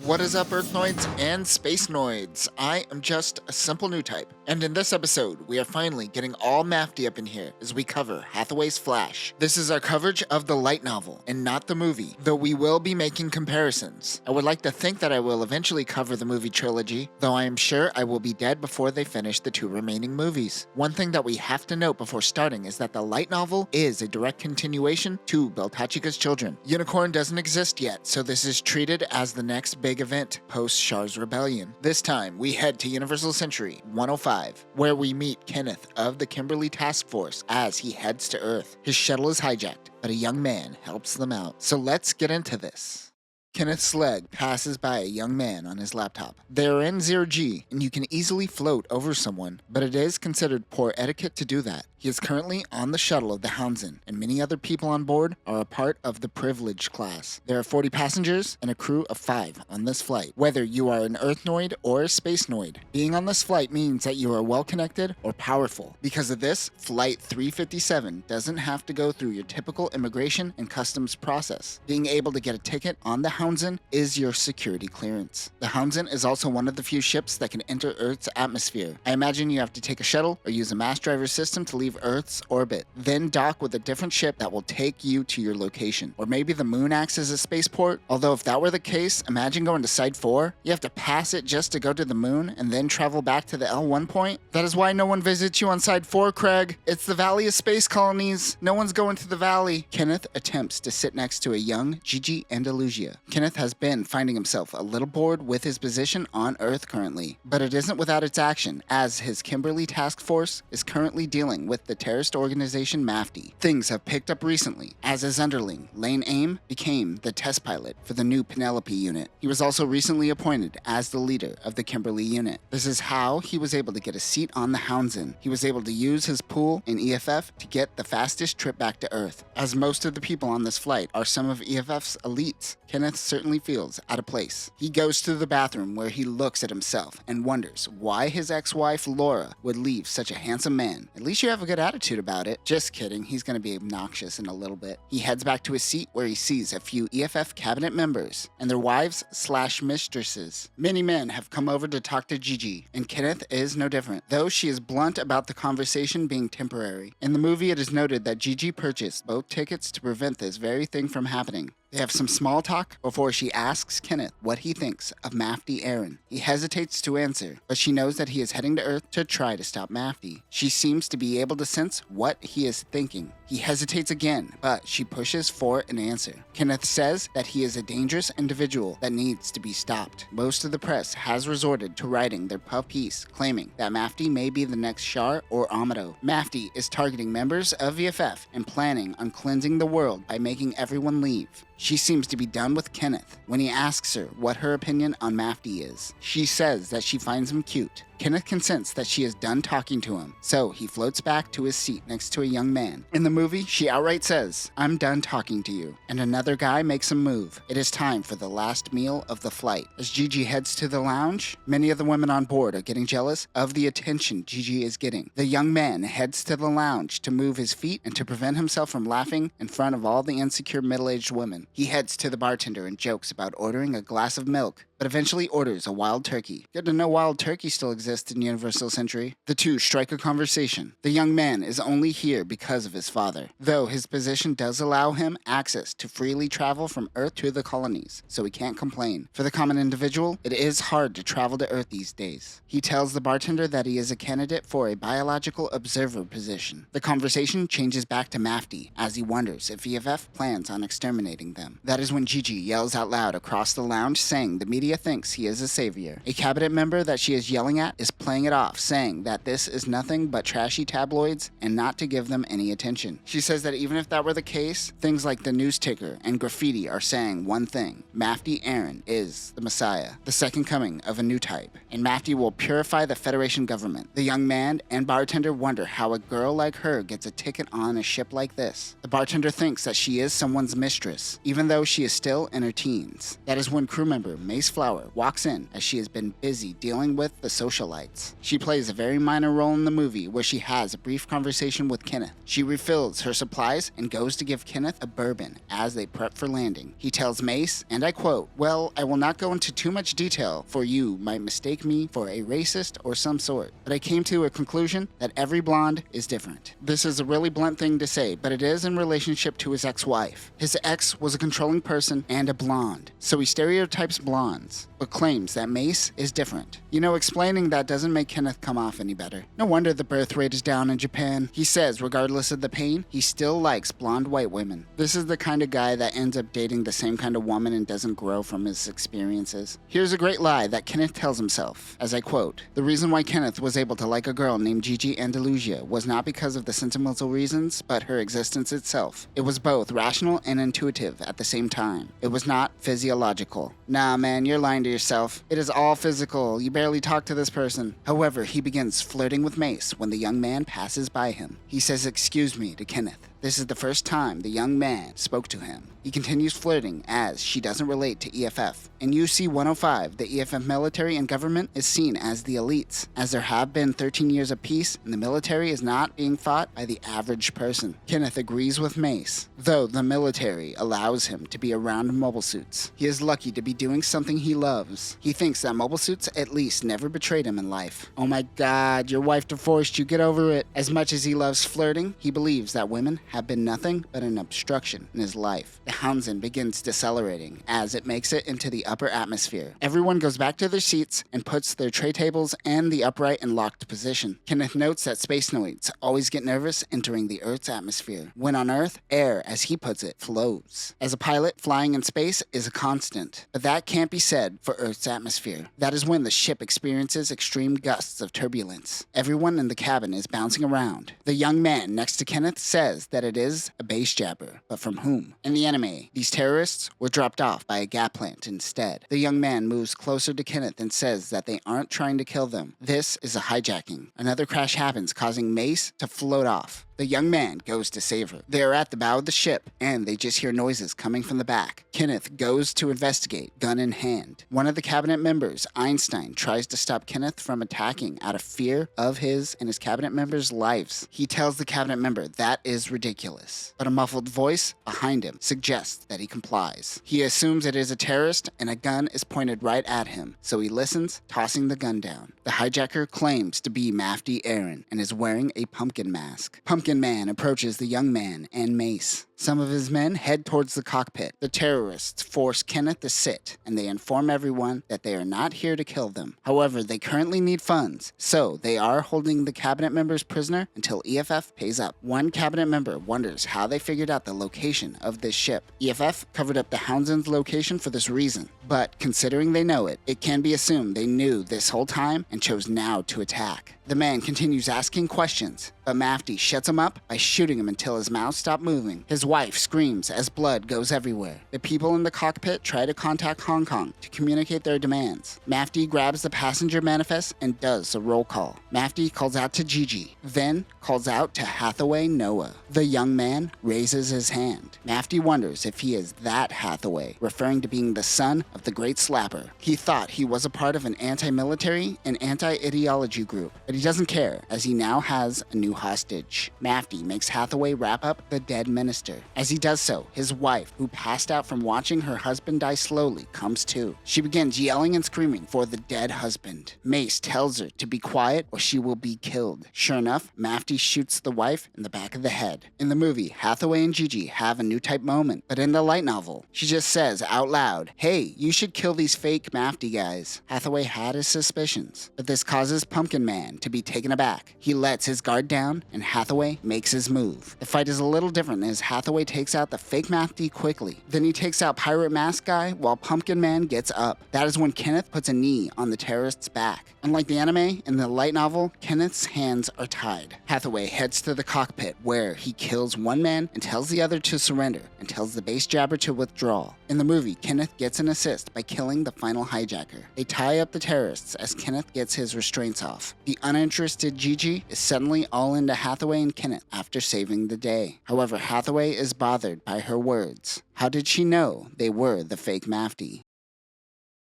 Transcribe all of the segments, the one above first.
What is up, Earthnoids and Space Noids? I am just a simple new type, and in this episode, we are finally getting all Mafty up in here as we cover Hathaway's Flash. This is our coverage of the light novel and not the movie, though we will be making comparisons. I would like to think that I will eventually cover the movie trilogy, though I am sure I will be dead before they finish the two remaining movies. One thing that we have to note before starting is that the light novel is a direct continuation to Beltachika's Children. Unicorn doesn't exist yet, so this is treated as the next big event post Char's rebellion. This time, we head to Universal Century 105, where we meet Kenneth of the Kimberly Task Force as he heads to Earth. His shuttle is hijacked, but a young man helps them out. So let's get into this. Kenneth's leg passes by a young man on his laptop. They are in 0G, and you can easily float over someone, but it is considered poor etiquette to do that. He is currently on the shuttle of the Houndsman, and many other people on board are a part of the privileged class. There are 40 passengers and a crew of 5 on this flight, whether you are an Earthnoid or a Spacenoid. Being on this flight means that you are well-connected or powerful. Because of this, Flight 357 doesn't have to go through your typical immigration and customs process. Being able to get a ticket on the Houndsman is your security clearance. The Houndsman is also one of the few ships that can enter Earth's atmosphere. I imagine you have to take a shuttle or use a mass driver system to leave Earth's orbit, then dock with a different ship that will take you to your location. Or maybe the moon acts as a spaceport, although if that were the case, imagine going to Side 4. You have to pass it just to go to the moon and then travel back to the L1 point. That is why no one visits you on Side 4, Craig. It's the Valley of Space Colonies. No one's going to the Valley. Kenneth attempts to sit next to a young Gigi and Hathaway. Kenneth has been finding himself a little bored with his position on Earth currently, but it isn't without its action, as his Kimberly Task Force is currently dealing with the terrorist organization Mafty. Things have picked up recently, as his underling, Lane Aim, became the test pilot for the new Penelope unit. He was also recently appointed as the leader of the Kimberly unit. This is how he was able to get a seat on the Houndsman. He was able to use his pool in EFF to get the fastest trip back to Earth. As most of the people on this flight are some of EFF's elites, Kenneth certainly feels out of place. He goes to the bathroom where he looks at himself and wonders why his ex-wife Laura would leave such a handsome man. At least you have a good attitude about it. Just kidding, he's gonna be obnoxious in a little bit. He heads back to his seat where he sees a few EFF cabinet members and their wives/mistresses. Many men have come over to talk to Gigi, and Kenneth is no different, though she is blunt about the conversation being temporary. In the movie, it is noted that Gigi purchased both tickets to prevent this very thing from happening. They have some small talk before she asks Kenneth what he thinks of Mafty Aaron. He hesitates to answer, but she knows that he is heading to Earth to try to stop Mafty. She seems to be able to sense what he is thinking. He hesitates again, but she pushes for an answer. Kenneth says that he is a dangerous individual that needs to be stopped. Most of the press has resorted to writing their puff piece, claiming that Mafty may be the next Char or Amado. Mafty is targeting members of VFF and planning on cleansing the world by making everyone leave. She seems to be done with Kenneth. When he asks her what her opinion on Mafty is, she says that she finds him cute. Kenneth can sense that she is done talking to him, so he floats back to his seat next to a young man. In the movie, she outright says, "I'm done talking to you," and another guy makes a move. It is time for the last meal of the flight. As Gigi heads to the lounge, many of the women on board are getting jealous of the attention Gigi is getting. The young man heads to the lounge to move his feet and to prevent himself from laughing in front of all the insecure middle-aged women. He heads to the bartender and jokes about ordering a glass of milk, but eventually orders a wild turkey. Good to know wild turkey still exists in Universal Century. The two strike a conversation. The young man is only here because of his father, though his position does allow him access to freely travel from Earth to the colonies, so he can't complain. For the common individual, it is hard to travel to Earth these days. He tells the bartender that he is a candidate for a biological observer position. The conversation changes back to Mafty, as he wonders if EFF plans on exterminating them. That is when Gigi yells out loud across the lounge, saying the media thinks he is a savior. A cabinet member that she is yelling at is playing it off, saying that this is nothing but trashy tabloids and not to give them any attention. She says that even if that were the case, things like the news ticker and graffiti are saying one thing: Mafty Aaron is the Messiah, the second coming of a new type, and Mafty will purify the Federation government. The young man and bartender wonder how a girl like her gets a ticket on a ship like this. The bartender thinks that she is someone's mistress, even though she is still in her teens. That is when crew member Mace Flower walks in, as she has been busy dealing with the socialite satellites. She plays a very minor role in the movie where she has a brief conversation with Kenneth. She refills her supplies and goes to give Kenneth a bourbon as they prep for landing. He tells Mace, and I quote, "Well, I will not go into too much detail, for you might mistake me for a racist or some sort, but I came to a conclusion that every blonde is different." This is a really blunt thing to say, but it is in relationship to his ex-wife. His ex was a controlling person and a blonde, so he stereotypes blondes, but claims that Mace is different. You know, explaining that doesn't make Kenneth come off any better. No wonder the birth rate is down in Japan. He says, regardless of the pain, he still likes blonde white women. This is the kind of guy that ends up dating the same kind of woman and doesn't grow from his experiences. Here's a great lie that Kenneth tells himself, as I quote, "The reason why Kenneth was able to like a girl named Gigi and Hathaway was not because of the sentimental reasons, but her existence itself. It was both rational and intuitive at the same time. It was not physiological." Nah, man, you're lying to yourself. It is all physical. You barely talk to this person. However, he begins flirting with Mace when the young man passes by him. He says, "Excuse me," to Kenneth. This is the first time the young man spoke to him. He continues flirting as she doesn't relate to EFF. In UC 105, the EFF military and government is seen as the elites, as there have been 13 years of peace and the military is not being fought by the average person. Kenneth agrees with Mace, though the military allows him to be around mobile suits. He is lucky to be doing something he loves. He thinks that mobile suits at least never betrayed him in life. Oh my god, your wife divorced you, get over it. As much as he loves flirting, he believes that women have been nothing but an obstruction in his life. The Houndsman begins decelerating as it makes it into the upper atmosphere. Everyone goes back to their seats and puts their tray tables and the upright in locked position. Kenneth notes that spacenoids always get nervous entering the Earth's atmosphere. When on Earth, air, as he puts it, flows. As a pilot, flying in space is a constant, but that can't be said for Earth's atmosphere. That is when the ship experiences extreme gusts of turbulence. Everyone in the cabin is bouncing around. The young man next to Kenneth says that it is a base jabber, but from whom? In the anime, these terrorists were dropped off by a Gap plant instead. The young man moves closer to Kenneth and says that they aren't trying to kill them. This is a hijacking. Another crash happens, causing Mace to float off. The young man goes to save her. They are at the bow of the ship, and they just hear noises coming from the back. Kenneth goes to investigate, gun in hand. One of the cabinet members, Einstein, tries to stop Kenneth from attacking out of fear of his and his cabinet members' lives. He tells the cabinet member that is ridiculous, but a muffled voice behind him suggests that he complies. He assumes it is a terrorist, and a gun is pointed right at him, so he listens, tossing the gun down. The hijacker claims to be Mafty Aaron and is wearing a pumpkin mask. Pumpkin Man approaches the young man and Mace. Some of his men head towards the cockpit. The terrorists force Kenneth to sit, and they inform everyone that they are not here to kill them. However, they currently need funds, so they are holding the cabinet members prisoner until EFF pays up. One cabinet member wonders how they figured out the location of this ship. EFF covered up the Houndsman's location for this reason, but considering they know it, it can be assumed they knew this whole time and chose now to attack. The man continues asking questions, but Mafty shuts him up by shooting him until his mouth stopped moving. His wife screams as blood goes everywhere. The people in the cockpit try to contact Hong Kong to communicate their demands. Mafty grabs the passenger manifest and does a roll call. Mafty calls out to Gigi, then calls out to Hathaway Noah. The young man raises his hand. Mafty wonders if he is that Hathaway, referring to being the son of the Great Slapper. He thought he was a part of an anti-military and anti-ideology group, but he doesn't care, as he now has a new hostage. Mafty makes Hathaway wrap up the dead minister. As he does so, his wife, who passed out from watching her husband die slowly, comes to. She begins yelling and screaming for the dead husband. Mace tells her to be quiet or she will be killed. Sure enough, Mafty shoots the wife in the back of the head. In the movie, Hathaway and Gigi have a new type moment, but in the light novel, she just says out loud, "Hey, you should kill these fake Mafty guys." Hathaway had his suspicions, but this causes Pumpkin Man to be taken aback. He lets his guard down, and Hathaway makes his move. The fight is a little different as Hathaway takes out the fake Mafty quickly. Then he takes out Pirate Mask Guy while Pumpkin Man gets up. That is when Kenneth puts a knee on the terrorist's back. Unlike the anime, in the light novel, Kenneth's hands are tied. Hathaway heads to the cockpit where he kills one man and tells the other to surrender and tells the base jabber to withdraw. In the movie, Kenneth gets an assist by killing the final hijacker. They tie up the terrorists as Kenneth gets his restraints off. The uninterested Gigi is suddenly all into Hathaway and Kenneth after saving the day. However, Hathaway is bothered by her words. How did she know they were the fake Mafty?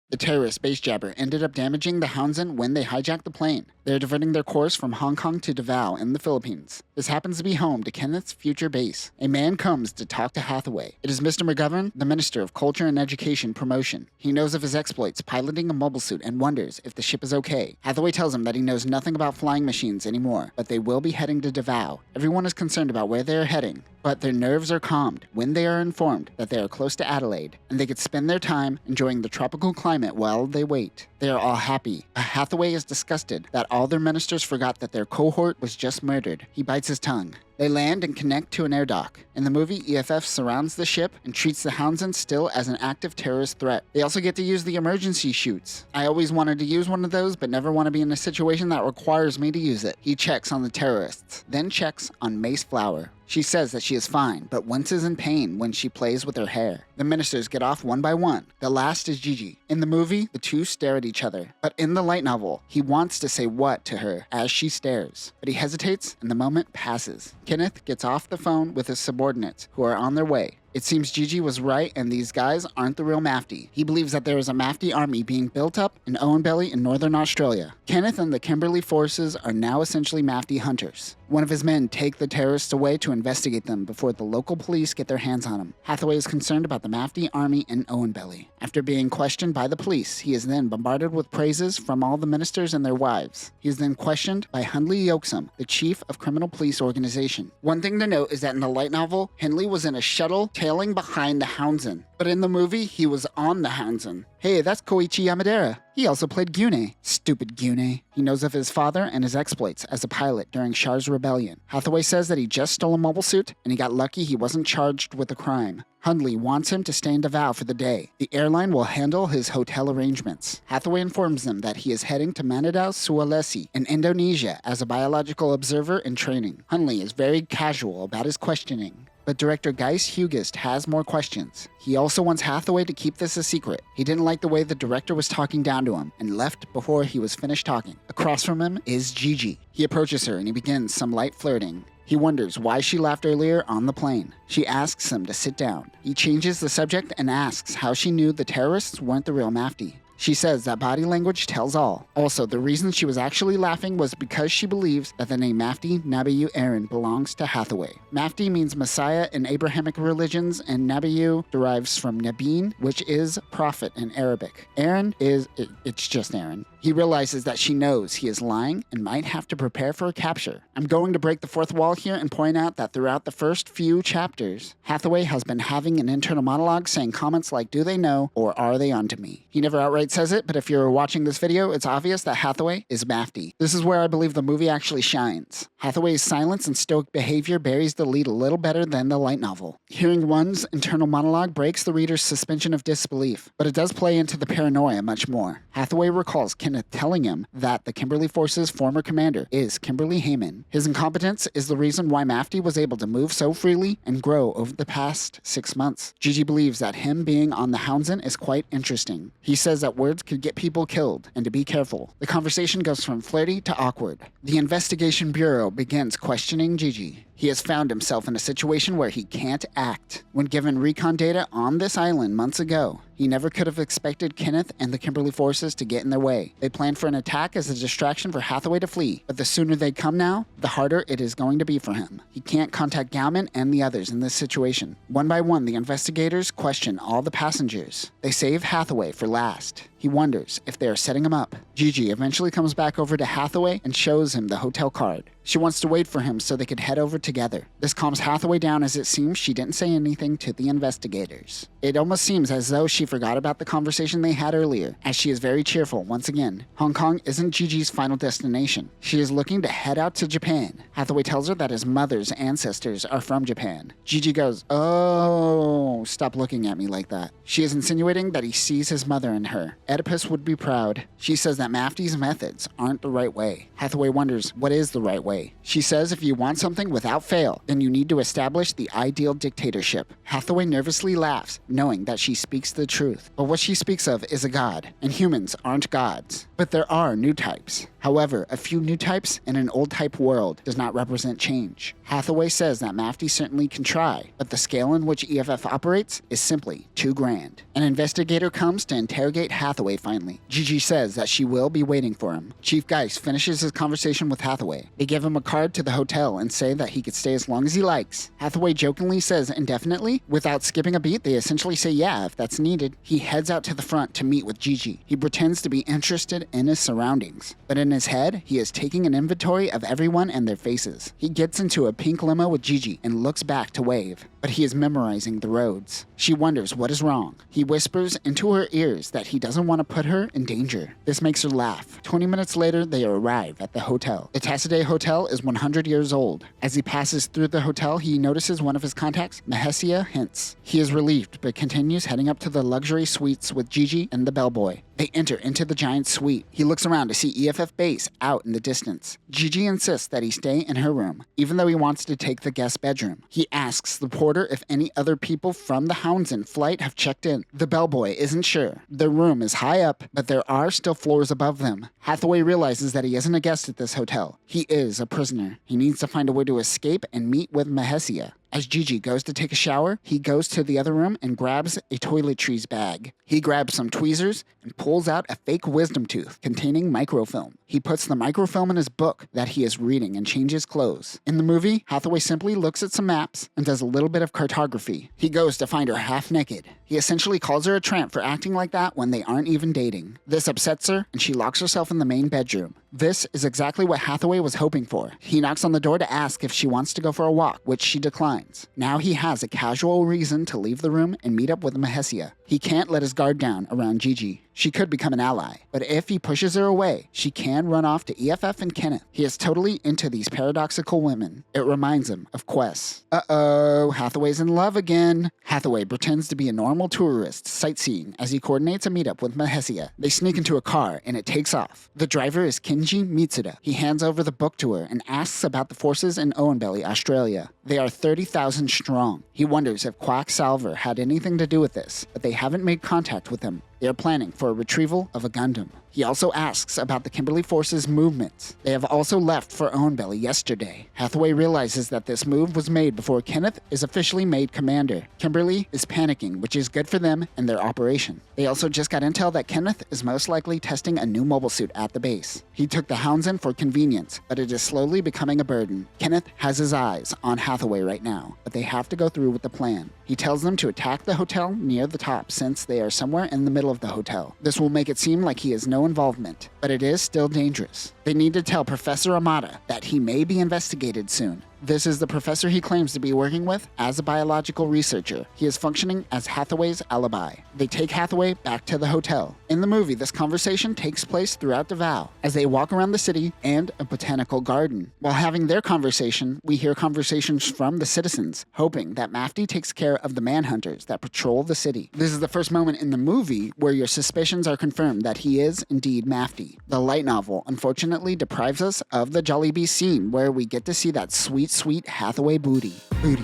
The terrorist space jabber ended up damaging the Houndsman when they hijacked the plane. They are diverting their course from Hong Kong to Davao in the Philippines. This happens to be home to Kenneth's future base. A man comes to talk to Hathaway. It is Mr. McGovern, the Minister of Culture and Education Promotion. He knows of his exploits piloting a mobile suit and wonders if the ship is okay. Hathaway tells him that he knows nothing about flying machines anymore, but they will be heading to Davao. Everyone is concerned about where they are heading, but their nerves are calmed when they are informed that they are close to Adelaide, and they could spend their time enjoying the tropical climate while they wait. They are all happy, but Hathaway is disgusted that all their ministers forgot that their cohort was just murdered. He bites his tongue. They land and connect to an air dock. In the movie, EFF surrounds the ship and treats the Houndsman still as an active terrorist threat. They also get to use the emergency chutes. I always wanted to use one of those, but never want to be in a situation that requires me to use it. He checks on the terrorists, then checks on Mace Flower. She says that she is fine, but winces in pain when she plays with her hair. The ministers get off one by one. The last is Gigi. In the movie, the two stare at each other. But in the light novel, he wants to say what to her as she stares. But he hesitates and the moment passes. Kenneth gets off the phone with his subordinates, who are on their way. It seems Gigi was right and these guys aren't the real Mafty. He believes that there is a Mafty army being built up in Owenbelly in northern Australia. Kenneth and the Kimberley forces are now essentially Mafty hunters. One of his men take the terrorists away to investigate them before the local police get their hands on them. Hathaway is concerned about the Mafty army in Owenbelly. After being questioned by the police, he is then bombarded with praises from all the ministers and their wives. He is then questioned by Hundley Yoaksum, the chief of criminal police organization. One thing to note is that in the light novel, Hindley was in a shuttle tailing behind the Houndsman. But in the movie, he was on the Houndsman. Hey, that's Koichi Yamadera. He also played Gune. Stupid Gune. He knows of his father and his exploits as a pilot during Char's rebellion. Hathaway says that he just stole a mobile suit and he got lucky he wasn't charged with a crime. Hundley wants him to stay in Davao for the day. The airline will handle his hotel arrangements. Hathaway informs them that he is heading to Manado, Sulawesi in Indonesia as a biological observer in training. Hundley is very casual about his questioning. But director Gijs Hugest has more questions. He also wants Hathaway to keep this a secret. He didn't like the way the director was talking down to him and left before he was finished talking. Across from him is Gigi. He approaches her and he begins some light flirting. He wonders why she laughed earlier on the plane. She asks him to sit down. He changes the subject and asks how she knew the terrorists weren't the real Mafty. She says that body language tells all. Also, the reason she was actually laughing was because she believes that the name Mafty Nabiyu Aaron belongs to Hathaway. Mafty means Messiah in Abrahamic religions, and Nabiyu derives from Nabin, which is prophet in Arabic. Aaron it's just Aaron. He realizes that she knows he is lying and might have to prepare for a capture. I'm going to break the fourth wall here and point out that throughout the first few chapters, Hathaway has been having an internal monologue saying comments like, "Do they know?" or "Are they onto me?" He never outright says it, but if you're watching this video, it's obvious that Hathaway is Mafty. This is where I believe the movie actually shines. Hathaway's silence and stoic behavior buries the lead a little better than the light novel. Hearing one's internal monologue breaks the reader's suspension of disbelief, but it does play into the paranoia much more. Hathaway recalls Kenneth telling him that the Kimberley Force's former commander is Kimberly Hayman. His incompetence is the reason why Mafty was able to move so freely and grow over the past 6 months. Gigi believes that him being on the Houndsman is quite interesting. He says that words could get people killed and to be careful. The conversation goes from flirty to awkward. The Investigation Bureau begins questioning Gigi. He has found himself in a situation where he can't act. When given recon data on this island months ago, he never could have expected Kenneth and the Kimberley forces to get in their way. They planned for an attack as a distraction for Hathaway to flee, but the sooner they come now, the harder it is going to be for him. He can't contact Gauman and the others in this situation. One by one, the investigators question all the passengers. They save Hathaway for last. He wonders if they are setting him up. Gigi eventually comes back over to Hathaway and shows him the hotel card. She wants to wait for him so they could head over together. This calms Hathaway down as it seems she didn't say anything to the investigators. It almost seems as though she forgot about the conversation they had earlier, as she is very cheerful once again. Hong Kong isn't Gigi's final destination. She is looking to head out to Japan. Hathaway tells her that his mother's ancestors are from Japan. Gigi goes, "Oh, stop looking at me like that." She is insinuating that he sees his mother in her. Oedipus would be proud. She says that Mafty's methods aren't the right way. Hathaway wonders what is the right way. She says if you want something without fail, then you need to establish the ideal dictatorship. Hathaway nervously laughs, knowing that she speaks the truth. But what she speaks of is a god, and humans aren't gods. But there are new types. However, a few new types in an old type world does not represent change. Hathaway says that Mafty certainly can try, but the scale in which EFF operates is simply too grand. An investigator comes to interrogate Hathaway finally. Gigi says that she will be waiting for him. Chief Geist finishes his conversation with Hathaway. They give him a card to the hotel and say that he could stay as long as he likes. Hathaway jokingly says indefinitely. Without skipping a beat, they essentially say yeah if that's needed. He heads out to the front to meet with Gigi. He pretends to be interested in his surroundings, but in his head, he is taking an inventory of everyone and their faces. He gets into a pink limo with Gigi and looks back to wave, but he is memorizing the roads. She wonders what is wrong. He whispers into her ears that he doesn't want to put her in danger. This makes her laugh. 20 minutes later, they arrive at the hotel. The Tassadeh Hotel is 100 years old. As he passes through the hotel, he notices one of his contacts, Mahesia Hintz. He is relieved, but continues heading up to the luxury suites with Gigi and the bellboy. They enter into the giant suite. He looks around to see EFF base out in the distance. Gigi insists that he stay in her room, even though he wants to take the guest bedroom. He asks the porter if any other people from the Houndsend flight have checked in. The bellboy isn't sure. Their room is high up, but there are still floors above them. Hathaway realizes that he isn't a guest at this hotel. He is a prisoner. He needs to find a way to escape and meet with Mahesia. As Gigi goes to take a shower, he goes to the other room and grabs a toiletries bag. He grabs some tweezers and pulls out a fake wisdom tooth containing microfilm. He puts the microfilm in his book that he is reading and changes clothes. In the movie, Hathaway simply looks at some maps and does a little bit of cartography. He goes to find her half naked. He essentially calls her a tramp for acting like that when they aren't even dating. This upsets her, and she locks herself in the main bedroom. This is exactly what Hathaway was hoping for. He knocks on the door to ask if she wants to go for a walk, which she declines. Now he has a casual reason to leave the room and meet up with Mahesia. He can't let his guard down around Gigi. She could become an ally, but if he pushes her away, she can run off to EFF and Kenneth. He is totally into these paradoxical women. It reminds him of Quest. Uh-oh, Hathaway's in love again. Hathaway pretends to be a normal tourist sightseeing as he coordinates a meetup with Mahesia. They sneak into a car and it takes off. The driver is Kenji Mitsuda. He hands over the book to her and asks about the forces in Owenbelly, Australia. They are 30,000 strong. He wonders if Quacksalver had anything to do with this, but they haven't made contact with him. They are planning for a retrieval of a Gundam. He also asks about the Kimberly Force's movements. They have also left for Owenbelly yesterday. Hathaway realizes that this move was made before Kenneth is officially made commander. Kimberly is panicking, which is good for them and their operation. They also just got intel that Kenneth is most likely testing a new mobile suit at the base. He took the Houndsend for convenience, but it is slowly becoming a burden. Kenneth has his eyes on Hathaway right now, but they have to go through with the plan. He tells them to attack the hotel near the top since they are somewhere in the middle of the hotel. This will make it seem like he has no involvement, but it is still dangerous. They need to tell Professor Amada that he may be investigated soon. This is the professor he claims to be working with as a biological researcher. He is functioning as Hathaway's alibi. They take Hathaway back to the hotel. In the movie, this conversation takes place throughout Davao as they walk around the city and a botanical garden. While having their conversation, we hear conversations from the citizens, hoping that Mafty takes care of the manhunters that patrol the city. This is the first moment in the movie where your suspicions are confirmed that he is indeed Mafty. The light novel, unfortunately, deprives us of the Jollibee scene where we get to see that sweet Hathaway booty. Booty.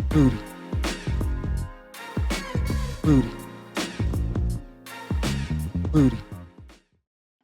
Booty. Booty. Booty.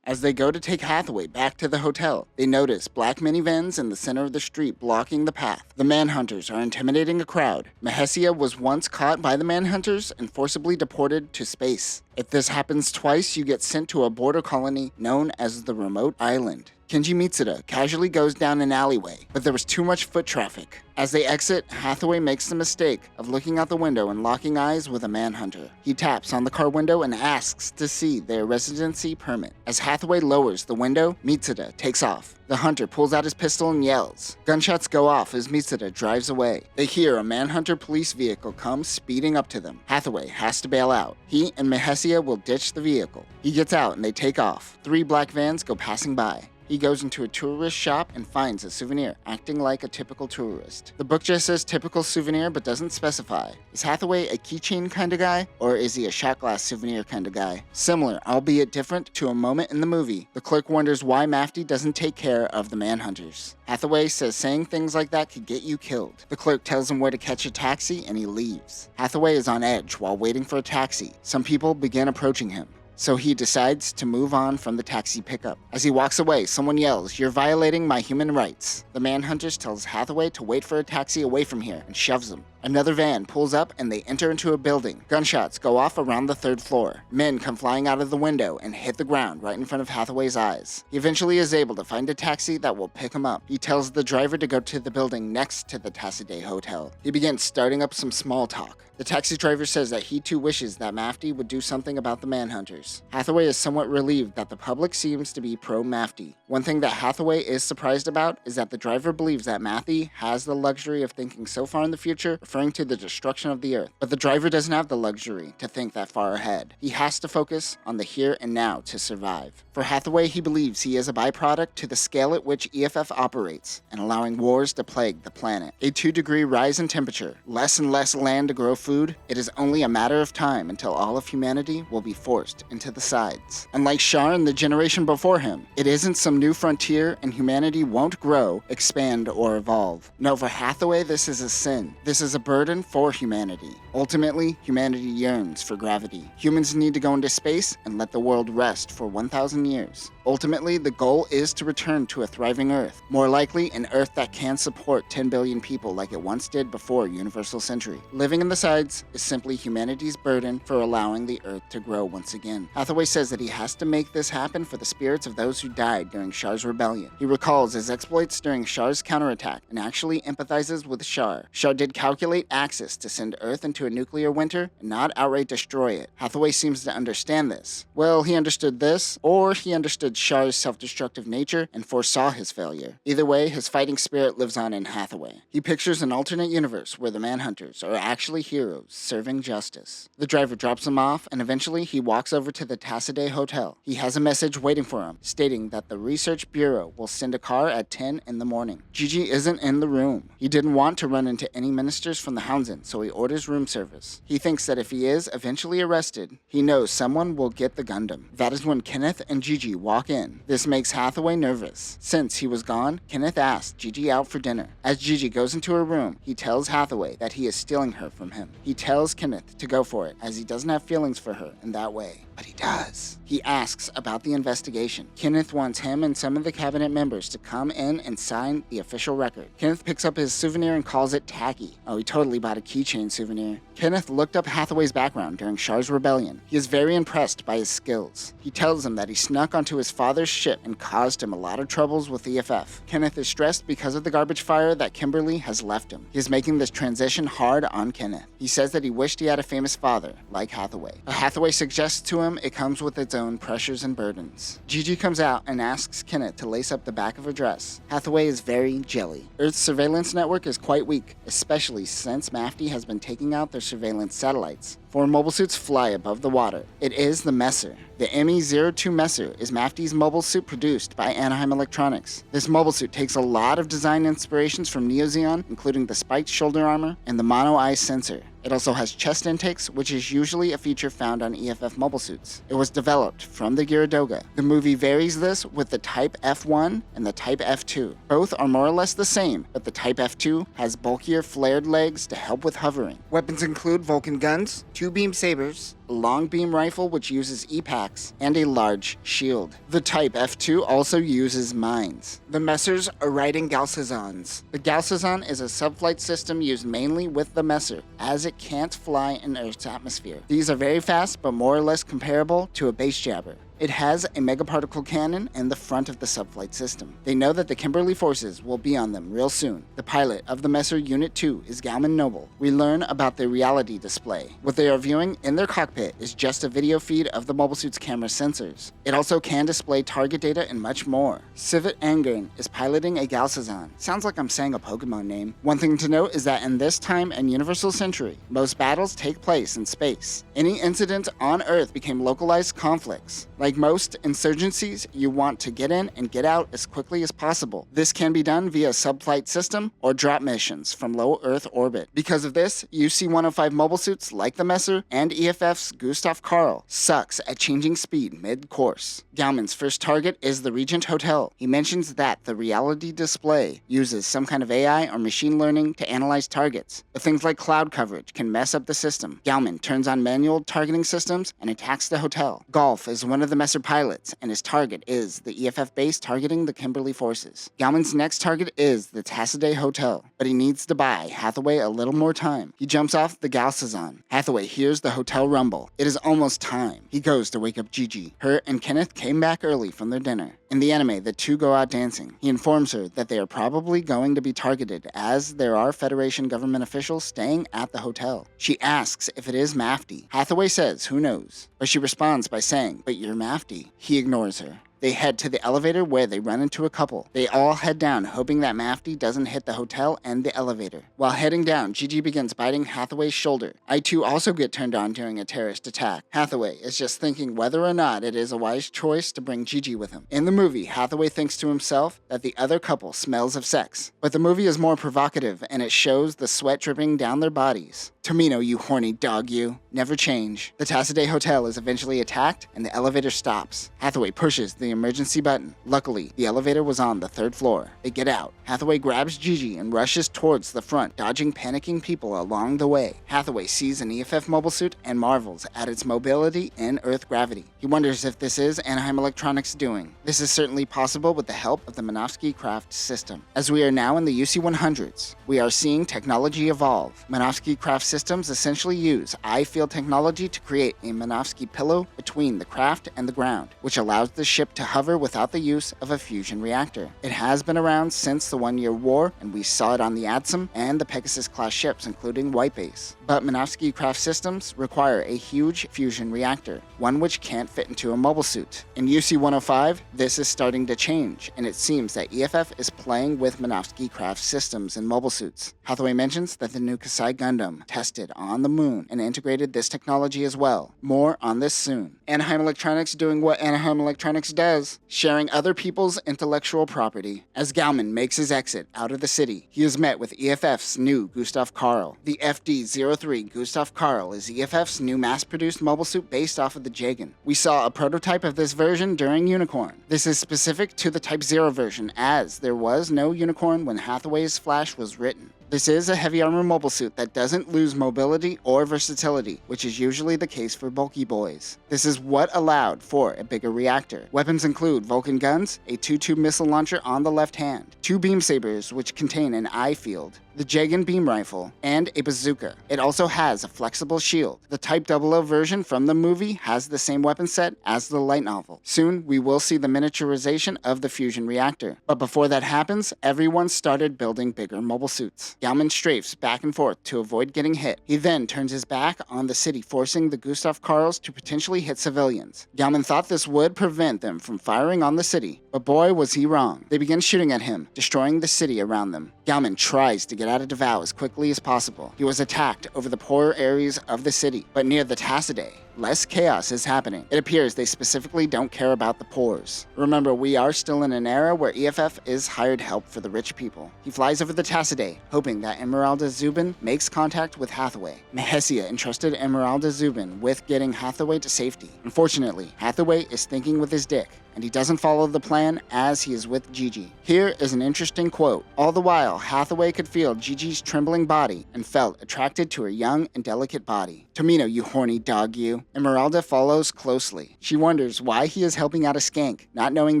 As they go to take Hathaway back to the hotel, they notice black minivans in the center of the street blocking the path. The manhunters are intimidating a crowd. Mahesia was once caught by the manhunters and forcibly deported to space. If this happens twice, you get sent to a border colony known as the Remote Island. Kenji Mitsuda casually goes down an alleyway, but there was too much foot traffic. As they exit, Hathaway makes the mistake of looking out the window and locking eyes with a manhunter. He taps on the car window and asks to see their residency permit. As Hathaway lowers the window, Mitsuda takes off. The hunter pulls out his pistol and yells. Gunshots go off as Mitsuda drives away. They hear a manhunter police vehicle come speeding up to them. Hathaway has to bail out. He and Mahesia will ditch the vehicle. He gets out and they take off. 3 black vans go passing by. He goes into a tourist shop and finds a souvenir, acting like a typical tourist. The book just says typical souvenir but doesn't specify. Is Hathaway a keychain kind of guy, or is he a shot glass souvenir kind of guy? Similar, albeit different, to a moment in the movie. The clerk wonders why Mafty doesn't take care of the manhunters. Hathaway says saying things like that could get you killed. The clerk tells him where to catch a taxi and he leaves. Hathaway is on edge while waiting for a taxi. Some people begin approaching him. so he decides to move on from the taxi pickup. As he walks away, someone yells, "You're violating my human rights." The manhunters tells Hathaway to wait for a taxi away from here and shoves him. Another van pulls up and they enter into a building. Gunshots go off around the 3rd floor. Men come flying out of the window and hit the ground right in front of Hathaway's eyes. He eventually is able to find a taxi that will pick him up. He tells the driver to go to the building next to the Tassadeh Hotel. He begins starting up some small talk. The taxi driver says that he too wishes that Mafty would do something about the manhunters. Hathaway is somewhat relieved that the public seems to be pro-Mafty. One thing that Hathaway is surprised about is that the driver believes that Mafty has the luxury of thinking so far in the future, referring to the destruction of the Earth. But the driver doesn't have the luxury to think that far ahead. He has to focus on the here and now to survive. For Hathaway, he believes he is a byproduct to the scale at which EFF operates and allowing wars to plague the planet. A 2-degree rise in temperature, less and less land to grow food, it is only a matter of time until all of humanity will be forced into the sides. Unlike Shar and the generation before him, it isn't some new frontier and humanity won't grow, expand, or evolve. No, for Hathaway, this is a sin. This is a burden for humanity. Ultimately, humanity yearns for gravity. Humans need to go into space and let the world rest for 1,000 years. Ultimately, the goal is to return to a thriving Earth, more likely an Earth that can support 10 billion people like it once did before Universal Century. Living in the sides is simply humanity's burden for allowing the Earth to grow once again. Hathaway says that he has to make this happen for the spirits of those who died during Shar's rebellion. He recalls his exploits during Shar's counterattack and actually empathizes with Shar. Shar did calculate Axis to send Earth into a nuclear winter and not outright destroy it. Hathaway seems to understand this. Well, he understood this, or he understood Shar's self-destructive nature and foresaw his failure. Either way, his fighting spirit lives on in Hathaway. He pictures an alternate universe where the manhunters are actually heroes serving justice. The driver drops him off and eventually he walks over to the Tassadeh Hotel. He has a message waiting for him stating that the Research Bureau will send a car at 10 in the morning. Gigi isn't in the room. He didn't want to run into any ministers from the Houndsend, so he orders room service. He thinks that if he is eventually arrested, he knows someone will get the Gundam. That is when Kenneth and Gigi walk in. This makes Hathaway nervous. Since he was gone, Kenneth asked Gigi out for dinner. As Gigi goes into her room, he tells Hathaway that he is stealing her from him. He tells Kenneth to go for it, as he doesn't have feelings for her in that way. But he does. He asks about the investigation. Kenneth wants him and some of the cabinet members to come in and sign the official record. Kenneth picks up his souvenir and calls it tacky. Oh, he totally bought a keychain souvenir. Kenneth looked up Hathaway's background during Shar's rebellion. He is very impressed by his skills. He tells him that he snuck onto his father's ship and caused him a lot of troubles with the EFF. Kenneth is stressed because of the garbage fire that Kimberly has left him. He is making this transition hard on Kenneth. He says that he wished he had a famous father, like Hathaway. But Hathaway suggests to him it comes with its own pressures and burdens. Gigi comes out and asks Kenneth to lace up the back of her dress. Hathaway is very jelly. Earth's surveillance network is quite weak, especially since Mafty has been taking out their surveillance satellites. 4 mobile suits fly above the water. It is the Messer. The ME-02 Messer is Mafty's mobile suit produced by Anaheim Electronics. This mobile suit takes a lot of design inspirations from Neo Zeon, including the spiked shoulder armor and the mono eye sensor. It also has chest intakes, which is usually a feature found on EFF mobile suits. It was developed from the Gyrodoga. The movie varies this with the Type F1 and the Type F2. Both are more or less the same, but the Type F2 has bulkier flared legs to help with hovering. Weapons include Vulcan guns, 2 beam sabers, a long beam rifle which uses E-packs, and a large shield. The Type F2 also uses mines. The Messers are riding Galsazons. The Galsazon is a subflight system used mainly with the Messer, as it can't fly in Earth's atmosphere. These are very fast, but more or less comparable to a base jabber. It has a megaparticle cannon in the front of the subflight system. They know that the Kimberly forces will be on them real soon. The pilot of the Messer Unit 2 is Galman Noble. We learn about the reality display. What they are viewing in their cockpit is just a video feed of the mobile suit's camera sensors. It also can display target data and much more. Civet Angern is piloting a Galsazon. Sounds like I'm saying a Pokemon name. One thing to note is that in this time and Universal Century, most battles take place in space. Any incident on Earth became localized conflicts. Like Like most insurgencies, you want to get in and get out as quickly as possible. This can be done via subflight system or drop missions from low Earth orbit. Because of this, UC-105 mobile suits like the Messer and EFF's Gustav Karl sucks at changing speed mid-course. Gauman's first target is the Regent Hotel. He mentions that the reality display uses some kind of AI or machine learning to analyze targets, but things like cloud coverage can mess up the system. Gauman turns on manual targeting systems and attacks the hotel. Golf is one of the Messer pilots, and his target is the EFF base targeting the Kimberly forces. Gauman's next target is the Tassaday Hotel, but he needs to buy Hathaway a little more time. He jumps off the Galsazon. Hathaway hears the hotel rumble. It is almost time. He goes to wake up Gigi. Her and Kenneth came back early from their dinner. In the anime, the two go out dancing. He informs her that they are probably going to be targeted as there are Federation government officials staying at the hotel. She asks if it is Mafty. Hathaway says, who knows? But she responds by saying, but you're Mafty. He ignores her. They head to the elevator where they run into a couple. They all head down, hoping that Mafty doesn't hit the hotel and the elevator. While heading down, Gigi begins biting Hathaway's shoulder. I too also get turned on during a terrorist attack. Hathaway is just thinking whether or not it is a wise choice to bring Gigi with him. In the movie, Hathaway thinks to himself that the other couple smells of sex. But the movie is more provocative, and it shows the sweat dripping down their bodies. Tomino, you horny dog, you. Never change. The Tassaday Hotel is eventually attacked, and the elevator stops. Hathaway pushes the emergency button. Luckily, the elevator was on the 3rd floor. They get out. Hathaway grabs Gigi and rushes towards the front, dodging panicking people along the way. Hathaway sees an EFF mobile suit and marvels at its mobility and Earth gravity. He wonders if this is Anaheim Electronics' doing. This is certainly possible with the help of the Manofsky Craft system. As we are now in the UC-100s, we are seeing technology evolve. Manofsky Craft systems essentially use eye-field technology to create a Manofsky pillow between the craft and the ground, which allows the ship to hover without the use of a fusion reactor. It has been around since the One-Year War, and we saw it on the Adsum and the Pegasus-class ships, including White Base. But Manofsky Craft systems require a huge fusion reactor, one which can't fit into a mobile suit. In UC-105, this is starting to change, and it seems that EFF is playing with Manofsky Craft systems in mobile suits. Hathaway mentions that the new Kasai Gundam tested on the moon and integrated this technology as well. More on this soon. Anaheim Electronics doing what Anaheim Electronics does, sharing other people's intellectual property. As Gauman makes his exit out of the city, he is met with EFF's new Gustav Karl. The FD-03 Gustav Karl is EFF's new mass-produced mobile suit based off of the Jagan. We saw a prototype of this version during Unicorn. This is specific to the Type 0 version, as there was no Unicorn when Hathaway's Flash was written. This is a heavy armor mobile suit that doesn't lose mobility or versatility, which is usually the case for bulky boys. This is what allowed for a bigger reactor. Weapons include Vulcan guns, a 2-tube missile launcher on the left hand, 2 beam sabers which contain an eye field, the Jagan beam rifle, and a bazooka. It also has a flexible shield. The Type 00 version from the movie has the same weapon set as the light novel. Soon, we will see the miniaturization of the fusion reactor. But before that happens, everyone started building bigger mobile suits. Gauman strafes back and forth to avoid getting hit. He then turns his back on the city, forcing the Gustav Karls to potentially hit civilians. Gauman thought this would prevent them from firing on the city, but boy was he wrong. They begin shooting at him, destroying the city around them. Gauman tries to get out of Davao as quickly as possible. He was attacked over the poorer areas of the city, but near the Tassaday, less chaos is happening. It appears they specifically don't care about the poors. Remember, we are still in an era where EFF is hired help for the rich people. He flies over the Tassaday, hoping that Emeralda Zubin makes contact with Hathaway. Mahesia entrusted Emeralda Zubin with getting Hathaway to safety. Unfortunately, Hathaway is thinking with his dick, and he doesn't follow the plan as he is with Gigi. Here is an interesting quote. All the while, Hathaway could feel Gigi's trembling body and felt attracted to her young and delicate body. Tomino, you horny dog, you. Emeralda follows closely. She wonders why he is helping out a skank, not knowing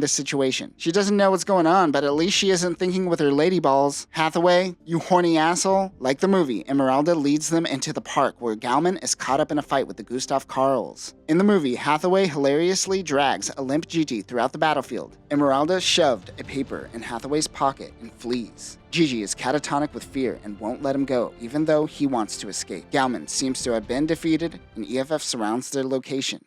the situation. She doesn't know what's going on, but at least she isn't thinking with her lady balls. Hathaway, you horny asshole. Like the movie, Emeralda leads them into the park where Gauman is caught up in a fight with the Gustav Karls. In the movie, Hathaway hilariously drags a limp Gigi throughout the battlefield. Emeralda shoved a paper in Hathaway's pocket and flees. Gigi is catatonic with fear and won't let him go, even though he wants to escape. Gauman seems to have been defeated, and EFF surrounds their location.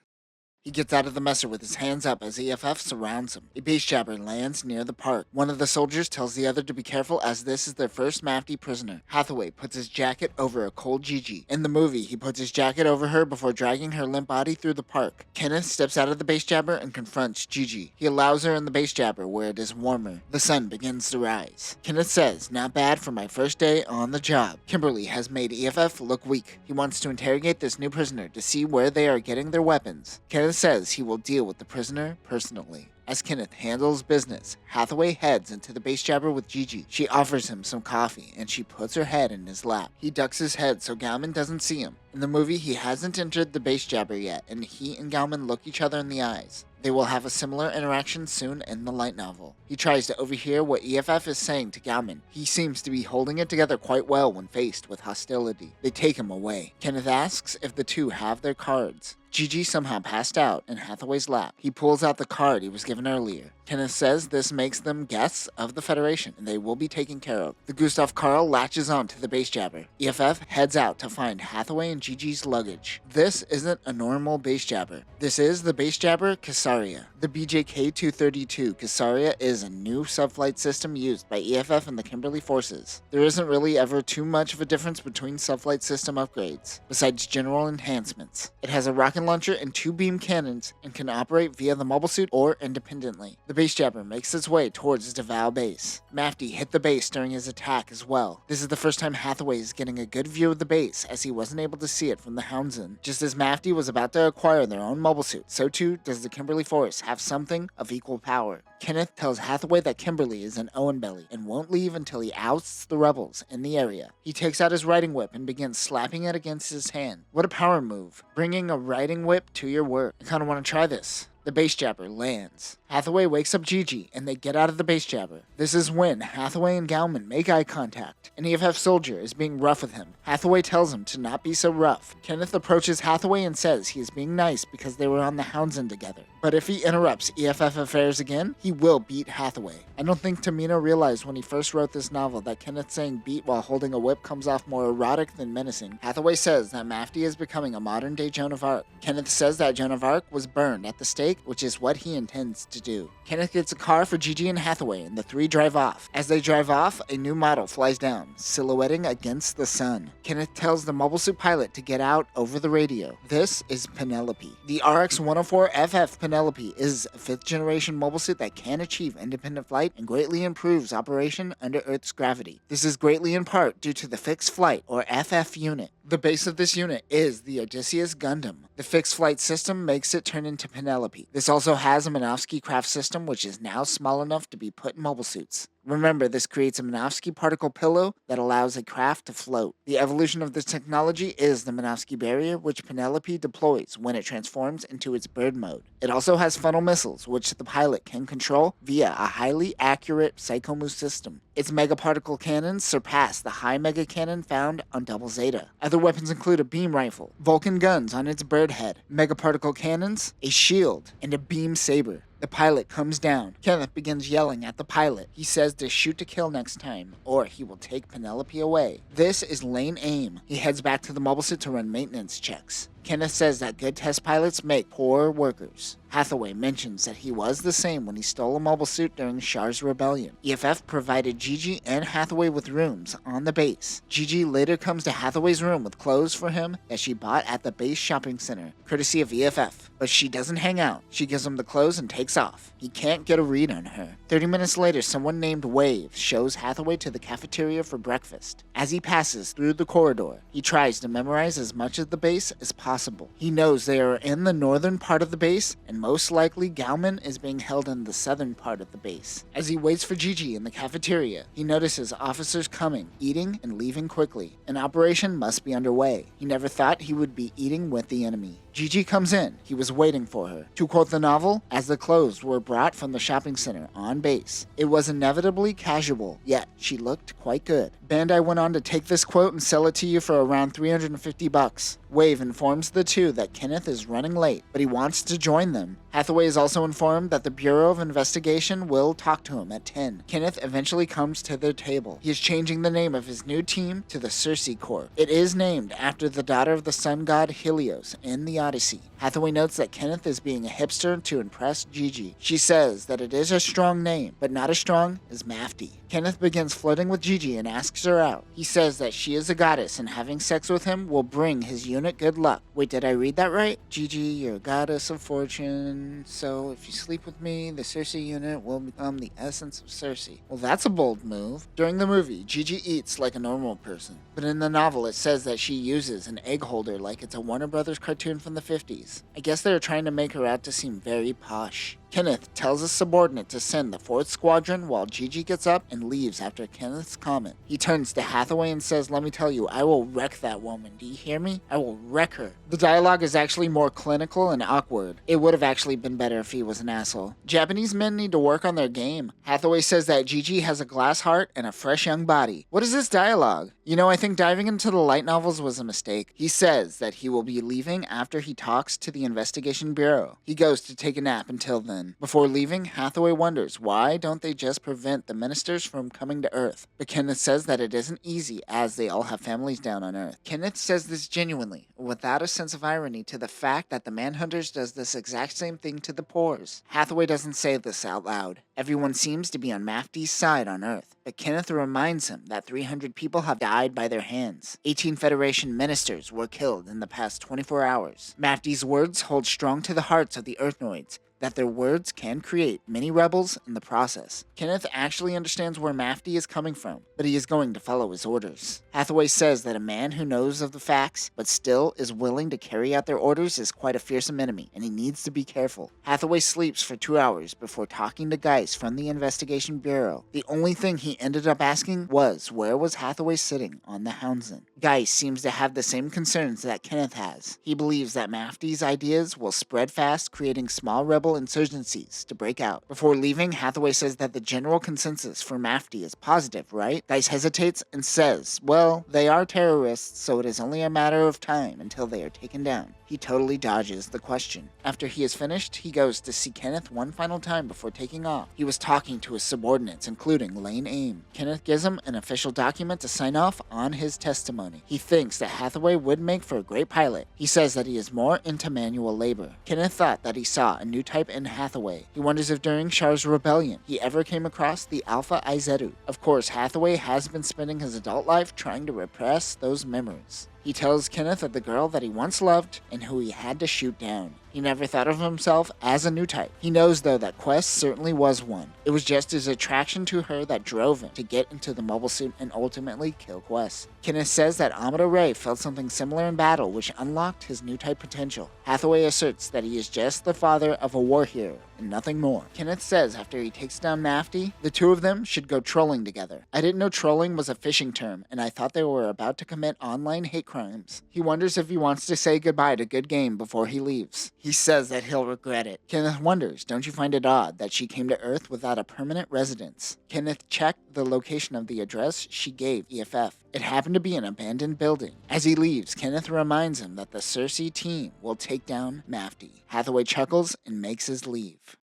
He gets out of the messer with his hands up as EFF surrounds him. A base jabber lands near the park. One of the soldiers tells the other to be careful as this is their first Mafty prisoner. Hathaway puts his jacket over a cold Gigi. In the movie, he puts his jacket over her before dragging her limp body through the park. Kenneth steps out of the base jabber and confronts Gigi. He allows her in the base jabber where it is warmer. The sun begins to rise. Kenneth says, "Not bad for my first day on the job." Kimberly has made EFF look weak. He wants to interrogate this new prisoner to see where they are getting their weapons. Kenneth says he will deal with the prisoner personally. As Kenneth handles business, Hathaway heads into the base jabber with Gigi. She offers him some coffee, and she puts her head in his lap. He ducks his head so Gauman doesn't see him. In the movie, he hasn't entered the base jabber yet, and he and Gauman look each other in the eyes. They will have a similar interaction soon in the light novel. He tries to overhear what EFF is saying to Gauman. He seems to be holding it together quite well when faced with hostility. They take him away. Kenneth asks if the two have their cards. Gigi somehow passed out in Hathaway's lap. He pulls out the card he was given earlier. Kenneth says this makes them guests of the Federation, and they will be taken care of. The Gustav Karl latches on to the base jabber. EFF heads out to find Hathaway and Gigi's luggage. This isn't a normal base jabber. This is the base jabber Caesarea. The BJK-232 Caesarea is a new subflight system used by EFF and the Kimberly forces. There isn't really ever too much of a difference between subflight system upgrades, besides general enhancements. It has a rocket launcher and 2 beam cannons and can operate via the mobile suit or independently. The base jabber makes its way towards Davao base. Mafty hit the base during his attack as well. This is the first time Hathaway is getting a good view of the base, as he wasn't able to see it from the Hound's End. Just as Mafty was about to acquire their own mobile suit, so too does the Kimberly force have something of equal power. Kenneth tells Hathaway that Kimberly is an Owen belly and won't leave until he ousts the rebels in the area. He takes out his riding whip and begins slapping it against his hand. What a power move, bringing a riding whip to your work. I kinda want to try this. The base jabber lands. Hathaway wakes up Gigi, and they get out of the base jabber. This is when Hathaway and Gauman make eye contact. An EFF soldier is being rough with him. Hathaway tells him to not be so rough. Kenneth approaches Hathaway and says he is being nice because they were on the Hound's End together. But if he interrupts EFF affairs again, he will beat Hathaway. I don't think Tomino realized when he first wrote this novel that Kenneth saying beat while holding a whip comes off more erotic than menacing. Hathaway says that Mafty is becoming a modern-day Joan of Arc. Kenneth says that Joan of Arc was burned at the stake, which is what he intends to do. Kenneth gets a car for Gigi and Hathaway, and the three drive off. As they drive off, a new model flies down, silhouetting against the sun. Kenneth tells the mobile suit pilot to get out over the radio. This is Penelope. The RX-104FF Penelope is a 5th generation mobile suit that can achieve independent flight and greatly improves operation under Earth's gravity. This is greatly in part due to the fixed flight, or FF unit. The base of this unit is the Odysseus Gundam. The fixed flight system makes it turn into Penelope. This also has a Minovsky craft system, which is now small enough to be put in mobile suits. Remember, this creates a Minovsky particle pillow that allows a craft to float. The evolution of this technology is the Minovsky barrier, which Penelope deploys when it transforms into its bird mode. It also has funnel missiles, which the pilot can control via a highly accurate Psychomu system. Its megaparticle cannons surpass the high mega cannon found on Double Zeta. Other weapons include a beam rifle, Vulcan guns on its bird head, megaparticle cannons, a shield, and a beam saber. The pilot comes down. Kenneth begins yelling at the pilot. He says to shoot to kill next time, or he will take Penelope away. This is lane aim. He heads back to the mobile suit to run maintenance checks. Kenneth says that good test pilots make poor workers. Hathaway mentions that he was the same when he stole a mobile suit during Char's rebellion. EFF provided Gigi and Hathaway with rooms on the base. Gigi later comes to Hathaway's room with clothes for him that she bought at the base shopping center, courtesy of EFF. But she doesn't hang out. She gives him the clothes and takes off. He can't get a read on her. 30 minutes later, someone named Wave shows Hathaway to the cafeteria for breakfast. As he passes through the corridor, he tries to memorize as much of the base as possible. He knows they are in the northern part of the base, and most likely Gauman is being held in the southern part of the base. As he waits for Gigi in the cafeteria, he notices officers coming, eating, and leaving quickly. An operation must be underway. He never thought he would be eating with the enemy. Gigi comes in. He was waiting for her. To quote the novel, as the clothes were brought from the shopping center on base, it was inevitably casual, yet she looked quite good. Bandai went on to take this quote and sell it to you for around $350. Wave informs the two that Kenneth is running late, but he wants to join them. Hathaway is also informed that the Bureau of Investigation will talk to him at 10. Kenneth eventually comes to their table. He is changing the name of his new team to the Circe Corps. It is named after the daughter of the sun god Helios in the Odyssey. Hathaway notes that Kenneth is being a hipster to impress Gigi. She says that it is a strong name, but not as strong as Mafty. Kenneth begins flirting with Gigi and asks her out. He says that she is a goddess and having sex with him will bring his unit good luck. Wait, did I read that right? Gigi, you're a goddess of fortune, so if you sleep with me, the Circe unit will become the essence of Circe. Well, that's a bold move. During the movie, Gigi eats like a normal person, but in the novel it says that she uses an egg holder like it's a Warner Brothers cartoon from the 50s. I guess they're trying to make her out to seem very posh. Kenneth tells his subordinate to send the 4th Squadron while Gigi gets up and leaves after Kenneth's comment. He turns to Hathaway and says, "Let me tell you, I will wreck that woman. Do you hear me? I will wreck her." The dialogue is actually more clinical and awkward. It would have actually been better if he was an asshole. Japanese men need to work on their game. Hathaway says that Gigi has a glass heart and a fresh young body. What is this dialogue? You know, I think diving into the light novels was a mistake. He says that he will be leaving after he talks to the Investigation Bureau. He goes to take a nap until then. Before leaving, Hathaway wonders why don't they just prevent the ministers from coming to Earth. But Kenneth says that it isn't easy as they all have families down on Earth. Kenneth says this genuinely, without a sense of irony to the fact that the manhunters does this exact same thing to the poors. Hathaway doesn't say this out loud. Everyone seems to be on Mafty's side on Earth, but Kenneth reminds him that 300 people have died by their hands. 18 Federation ministers were killed in the past 24 hours. Mafty's words hold strong to the hearts of the Earthnoids, that their words can create many rebels in the process. Kenneth actually understands where Mafty is coming from, but he is going to follow his orders. Hathaway says that a man who knows of the facts, but still is willing to carry out their orders is quite a fearsome enemy, and he needs to be careful. Hathaway sleeps for 2 hours before talking to Geis from the Investigation Bureau. The only thing he ended up asking was where was Hathaway sitting on the Houndsman. Geis seems to have the same concerns that Kenneth has. He believes that Mafty's ideas will spread fast, creating small rebel insurgencies to break out. Before leaving, Hathaway says that the general consensus for Mafty is positive, right? Geis hesitates and says, well, they are terrorists, so it is only a matter of time until they are taken down. He totally dodges the question. After he is finished, he goes to see Kenneth one final time before taking off. He was talking to his subordinates, including Lane Aim. Kenneth gives him an official document to sign off on his testimony. He thinks that Hathaway would make for a great pilot. He says that he is more into manual labor. Kenneth thought that he saw a new type in Hathaway. He wonders if during Char's rebellion, he ever came across the Alpha Izeru. Of course, Hathaway has been spending his adult life trying to repress those memories. He tells Kenneth of the girl that he once loved and who he had to shoot down. He never thought of himself as a new type. He knows, though, that Quest certainly was one. It was just his attraction to her that drove him to get into the mobile suit and ultimately kill Quest. Kenneth says that Amado Ray felt something similar in battle, which unlocked his new type potential. Hathaway asserts that he is just the father of a war hero and nothing more. Kenneth says after he takes down Mafty, the two of them should go trolling together. I didn't know trolling was a fishing term, and I thought they were about to commit online hate crimes. He wonders if he wants to say goodbye to Good Game before he leaves. He says that he'll regret it. Kenneth wonders, don't you find it odd that she came to Earth without a permanent residence? Kenneth checked the location of the address she gave EFF. It happened to be an abandoned building. As he leaves, Kenneth reminds him that the Circe team will take down Mafty. Hathaway chuckles and makes his leave.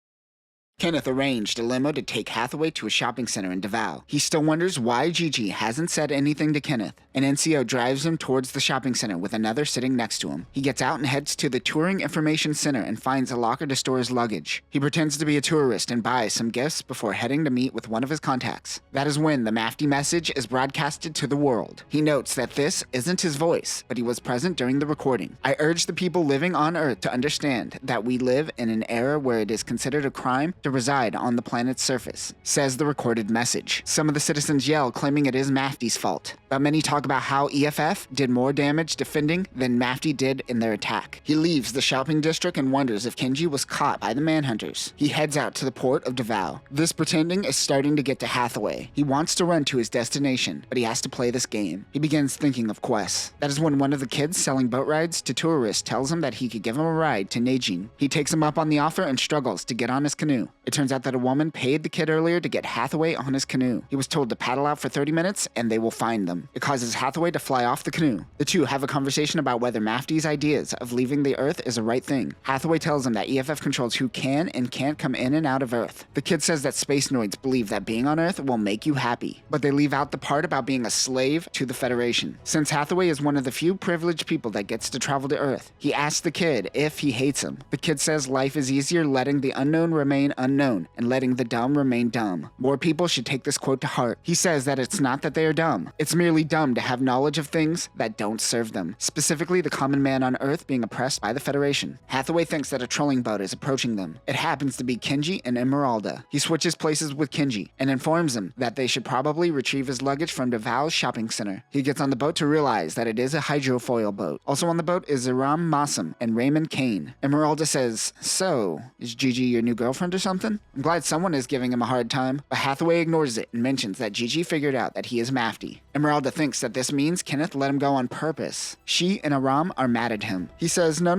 Kenneth arranged a limo to take Hathaway to a shopping center in Davao. He still wonders why Gigi hasn't said anything to Kenneth. An NCO drives him towards the shopping center with another sitting next to him. He gets out and heads to the Touring Information Center and finds a locker to store his luggage. He pretends to be a tourist and buys some gifts before heading to meet with one of his contacts. That is when the Mafty message is broadcasted to the world. He notes that this isn't his voice, but he was present during the recording. I urge the people living on Earth to understand that we live in an era where it is considered a crime to reside on the planet's surface, says the recorded message. Some of the citizens yell, claiming it is Mafty's fault, but many talk about how EFF did more damage defending than Mafty did in their attack. He leaves the shopping district and wonders if Kenji was caught by the manhunters. He heads out to the port of Davao. This pretending is starting to get to Hathaway. He wants to run to his destination, but he has to play this game. He begins thinking of Quest. That is when one of the kids selling boat rides to tourists tells him that he could give him a ride to Neijin. He takes him up on the offer and struggles to get on his canoe. It turns out that a woman paid the kid earlier to get Hathaway on his canoe. He was told to paddle out for 30 minutes and they will find them. It causes Hathaway to fly off the canoe. The two have a conversation about whether Mafty's ideas of leaving the Earth is the right thing. Hathaway tells him that EFF controls who can and can't come in and out of Earth. The kid says that space noids believe that being on Earth will make you happy, but they leave out the part about being a slave to the Federation. Since Hathaway is one of the few privileged people that gets to travel to Earth, he asks the kid if he hates him. The kid says life is easier letting the unknown remain unknown and letting the dumb remain dumb. More people should take this quote to heart. He says that it's not that they are dumb. It's merely dumb to have knowledge of things that don't serve them, specifically the common man on Earth being oppressed by the Federation. Hathaway thinks that a trolling boat is approaching them. It happens to be Kenji and Emeralda. He switches places with Kenji and informs him that they should probably retrieve his luggage from Davao's shopping center. He gets on the boat to realize that it is a hydrofoil boat. Also on the boat is Iram Massam and Raymond Kane. Emeralda says, "So, is Gigi your new girlfriend or something?" I'm glad someone is giving him a hard time, but Hathaway ignores it and mentions that Gigi figured out that he is Mafty. Emeralda thinks that this means Kenneth let him go on purpose. She and Aram are mad at him. He says, no,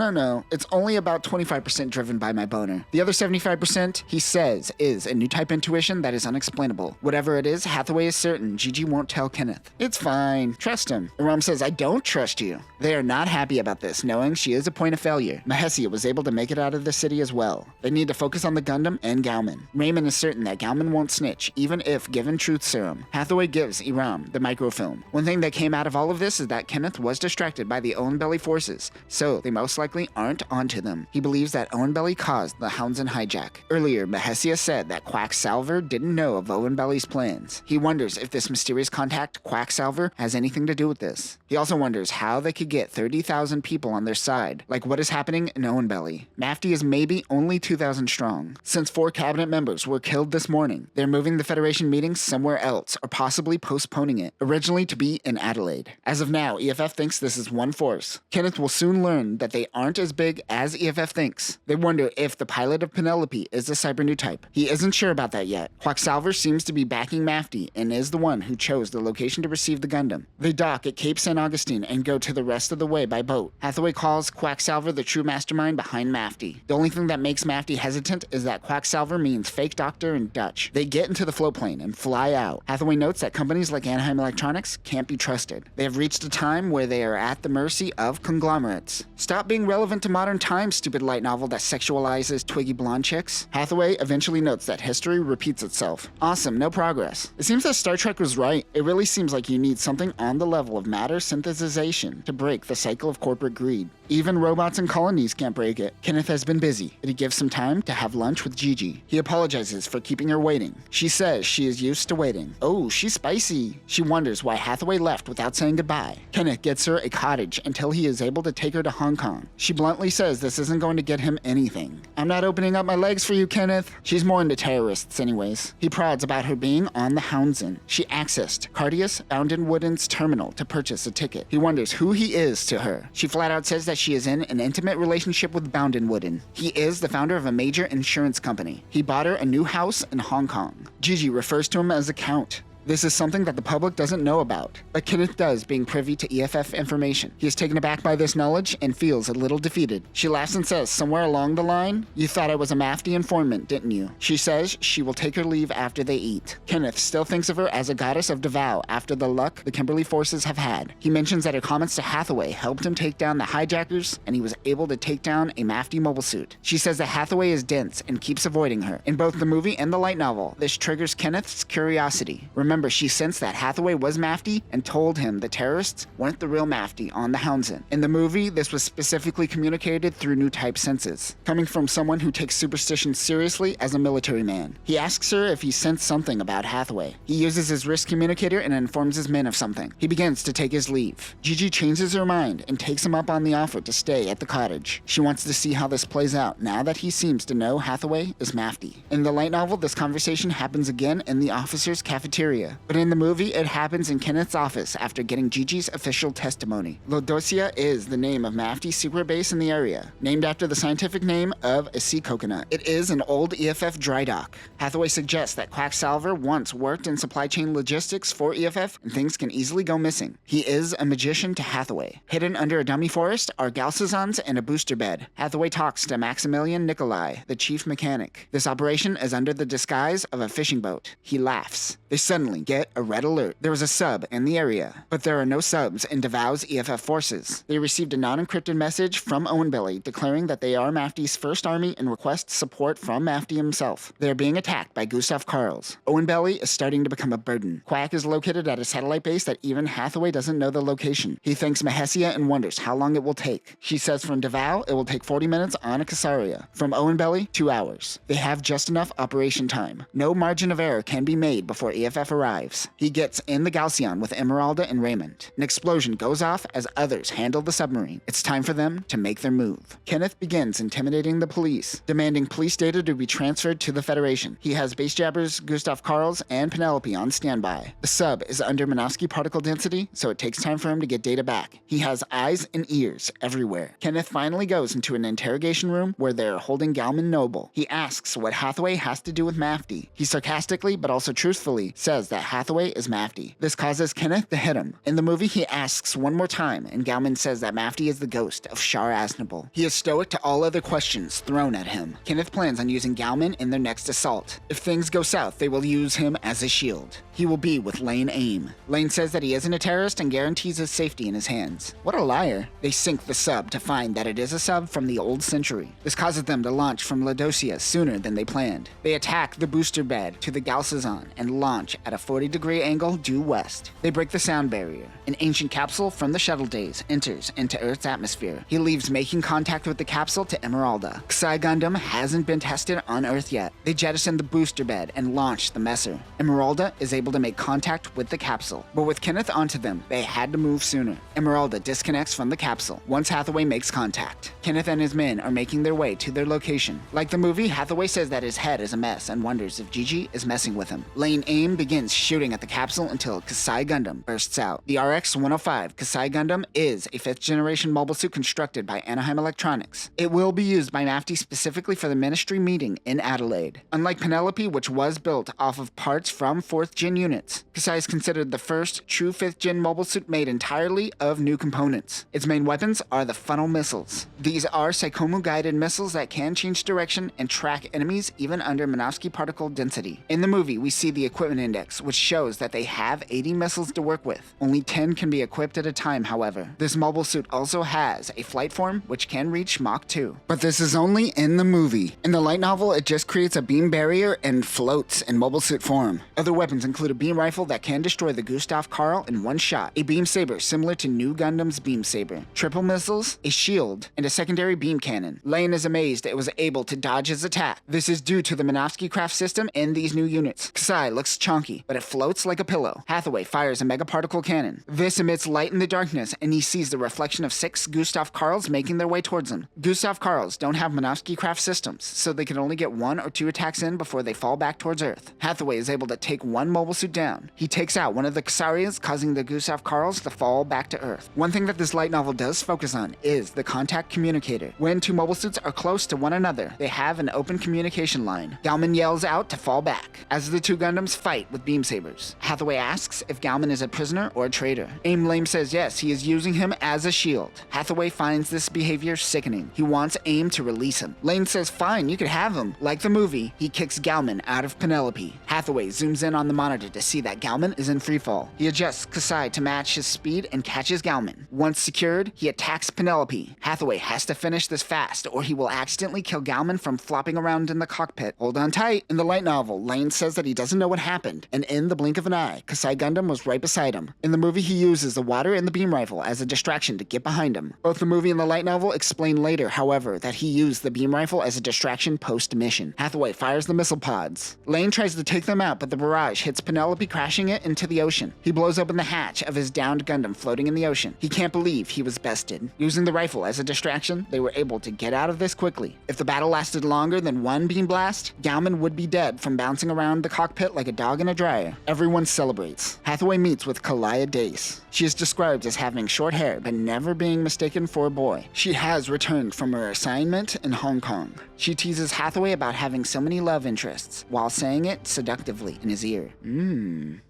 it's only about 25% driven by my boner. The other 75%, he says, is a new type intuition that is unexplainable. Whatever it is, Hathaway is certain Gigi won't tell Kenneth. It's fine, trust him. Aram says, I don't trust you. They are not happy about this, knowing she is a point of failure. Mahesia was able to make it out of the city as well. They need to focus on the Gundam and Gauman. Raymond is certain that Gauman won't snitch, even if given truth serum. Hathaway gives Iram the microfilm. One thing that came out of all of this is that Kenneth was distracted by the Owenbelly forces, so they most likely aren't onto them. He believes that Owenbelly caused the Houndsman hijack. Earlier, Mahesia said that Quacksalver didn't know of Owenbelly's plans. He wonders if this mysterious contact, Quacksalver, has anything to do with this. He also wonders how they could get 30,000 people on their side, like what is happening in Owenbelly. Mafty is maybe only 2,000 strong. Since 4 cabinet members were killed this morning, they're moving the Federation meeting somewhere else, or possibly postponing it, originally to be in Adelaide. As of now, EFF thinks this is one force. Kenneth will soon learn that they aren't as big as EFF thinks. They wonder if the pilot of Penelope is a cyber new type. He isn't sure about that yet. Quacksalver seems to be backing Mafty and is the one who chose the location to receive the Gundam. They dock at Cape San Augustine and go to the rest of the way by boat. Hathaway calls Quacksalver the true mastermind behind Mafty. The only thing that makes Mafty hesitant is that Quacksalver means fake doctor in Dutch. They get into the float plane and fly out. Hathaway notes that companies like Anaheim Electronics can't be trusted. They have reached a time where they are at the mercy of conglomerates. Stop being relevant to modern times, stupid light novel that sexualizes twiggy blonde chicks. Hathaway eventually notes that history repeats itself. Awesome, no progress. It seems that Star Trek was right. It really seems like you need something on the level of matter synthesization to break the cycle of corporate greed. Even robots and colonies can't break it. Kenneth has been busy, but he gives some time to have lunch with Gigi. He apologizes for keeping her waiting. She says she is used to waiting. Oh, she's spicy. She wonders why Hathaway left without saying goodbye. Kenneth gets her a cottage until he is able to take her to Hong Kong. She bluntly says this isn't going to get him anything. I'm not opening up my legs for you, Kenneth. She's more into terrorists anyways. He prods about her being on the Houndsman. She accessed Cardius Boundenwooden's terminal to purchase a ticket. He wonders who he is to her. She flat out says that she is in an intimate relationship with Boundenwooden. He is the founder of a major insurance company. He bought her a new house in Hong Kong. Gigi refers to him as a count. This is something that the public doesn't know about, but Kenneth does, being privy to EFF information. He is taken aback by this knowledge and feels a little defeated. She laughs and says, somewhere along the line, you thought I was a Mafty informant, didn't you? She says she will take her leave after they eat. Kenneth still thinks of her as a goddess of Davao after the luck the Kimberly forces have had. He mentions that her comments to Hathaway helped him take down the hijackers, and he was able to take down a Mafty mobile suit. She says that Hathaway is dense and keeps avoiding her. In both the movie and the light novel, this triggers Kenneth's curiosity. Remember, she sensed that Hathaway was Mafty and told him the terrorists weren't the real Mafty on the Houndsman. In the movie, this was specifically communicated through new type senses, coming from someone who takes superstition seriously as a military man. He asks her if he sensed something about Hathaway. He uses his wrist communicator and informs his men of something. He begins to take his leave. Gigi changes her mind and takes him up on the offer to stay at the cottage. She wants to see how this plays out now that he seems to know Hathaway is Mafty. In the light novel, this conversation happens again in the officer's cafeteria. area. But in the movie, it happens in Kenneth's office after getting Gigi's official testimony. Lodosia is the name of Mafty's secret base in the area, named after the scientific name of a sea coconut. It is an old EFF dry dock. Hathaway suggests that Quacksalver once worked in supply chain logistics for EFF, and things can easily go missing. He is a magician to Hathaway. Hidden under a dummy forest are Galsazons and a booster bed. Hathaway talks to Maximilian Nikolai, the chief mechanic. This operation is under the disguise of a fishing boat. He laughs. They suddenly get a red alert. There is a sub in the area, but there are no subs in Davao's EFF forces. They received a non-encrypted message from Owenbelly declaring that they are Mafty's first army and request support from Mafty himself. They are being attacked by Gustav Karls. Owenbelly is starting to become a burden. Quack is located at a satellite base that even Hathaway doesn't know the location. He thanks Mahesia and wonders how long it will take. She says from Davao it will take 40 minutes on a Casaria. From Owenbelly, 2 hours. They have just enough operation time. No margin of error can be made before EFF arrives. He gets in the Galceon with Emeralda and Raymond. An explosion goes off as others handle the submarine. It's time for them to make their move. Kenneth begins intimidating the police, demanding police data to be transferred to the Federation. He has base jabbers, Gustav Karls, and Penelope on standby. The sub is under Minovsky particle density, so it takes time for him to get data back. He has eyes and ears everywhere. Kenneth finally goes into an interrogation room where they're holding Galman Noble. He asks what Hathaway has to do with Mafty. He sarcastically, but also truthfully, says that Hathaway is Mafty. This causes Kenneth to hit him. In the movie, he asks one more time, and Galman says that Mafty is the ghost of Shar Aznable. He is stoic to all other questions thrown at him. Kenneth plans on using Galman in their next assault. If things go south, they will use him as a shield. He will be with Lane Aim. Lane says that he isn't a terrorist and guarantees his safety in his hands. What a liar. They sink the sub to find that it is a sub from the old century. This causes them to launch from Laodicea sooner than they planned. They attack the booster bed to the Galcazon and launch at a 40-degree angle due west. They break the sound barrier. An ancient capsule from the shuttle days enters into Earth's atmosphere. He leaves making contact with the capsule to Emeralda. Xi Gundam hasn't been tested on Earth yet. They jettison the booster bed and launch the Messer. Emeralda is able to make contact with the capsule, but with Kenneth onto them, they had to move sooner. Emeralda disconnects from the capsule once Hathaway makes contact. Kenneth and his men are making their way to their location. Like the movie, Hathaway says that his head is a mess and wonders if Gigi is messing with him. Lane Aim begins shooting at the capsule until Xi Gundam bursts out. The RX-105 Xi Gundam is a 5th generation mobile suit constructed by Anaheim Electronics. It will be used by Mafty specifically for the ministry meeting in Adelaide. Unlike Penelope, which was built off of parts from 4th gen units, Xi is considered the first true 5th gen mobile suit made entirely of new components. Its main weapons are the funnel missiles. These are Psychomu guided missiles that can change direction and track enemies even under Minovsky particle density. In the movie, we see the equipment index, which shows that they have 80 missiles to work with. Only 10 can be equipped at a time, however. This mobile suit also has a flight form which can reach Mach 2. But this is only in the movie. In the light novel, it just creates a beam barrier and floats in mobile suit form. Other weapons include a beam rifle that can destroy the Gustav Karl in one shot, a beam saber similar to New Gundam's beam saber, triple missiles, a shield, and a secondary beam cannon. Lane is amazed it was able to dodge his attack. This is due to the Minovsky craft system in these new units. Xi looks chonky, but it floats like a pillow. Hathaway fires a megaparticle cannon. This emits light in the darkness, and he sees the reflection of 6 Gustav Karls making their way towards him. Gustav Karls don't have Minovsky craft systems, so they can only get 1 or 2 attacks in before they fall back towards Earth. Hathaway is able to take one mobile suit down. He takes out one of the Casarias, causing the Gustav Karls to fall back to Earth. One thing that this light novel does focus on is the contact communicator. When 2 mobile suits are close to one another, they have an open communication line. Galman yells out to fall back as the 2 Gundams fight with beam sabers. Hathaway asks if Galman is a prisoner or a traitor. Aim Lame says yes, he is using him as a shield. Hathaway finds this behavior sickening. He wants Aim to release him. Lane says fine, you could have him. Like the movie, he kicks Galman out of Penelope. Hathaway zooms in on the monitor to see that Galman is in freefall. He adjusts Kasai to match his speed and catches Galman. Once secured, he attacks Penelope. Hathaway has to finish this fast or he will accidentally kill Galman from flopping around in the cockpit. Hold on tight. In the light novel, Lane says that he doesn't know what happened, and in the blink of an eye, Kasai Gundam was right beside him. In the movie, he uses the water and the beam rifle as a distraction to get behind him. Both the movie and the light novel explain later, however, that he used the beam rifle as a distraction post-mission. Hathaway fires the missile pods. Lane tries to take them out, but the barrage hits Penelope, crashing it into the ocean. He blows open the hatch of his downed Gundam floating in the ocean. He can't believe he was bested. Using the rifle as a distraction, they were able to get out of this quickly. If the battle lasted longer than one beam blast, Galman would be dead from bouncing around the cockpit like a dog in a dragon. Kariah, everyone celebrates. Hathaway meets with Kariah Dace. She is described as having short hair but never being mistaken for a boy. She has returned from her assignment in Hong Kong. She teases Hathaway about having so many love interests, while saying it seductively in his ear.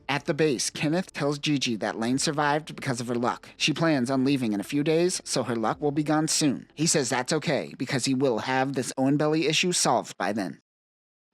At the base, Kenneth tells Gigi that Lane survived because of her luck. She plans on leaving in a few days, so her luck will be gone soon. He says that's okay, because he will have this own belly issue solved by then.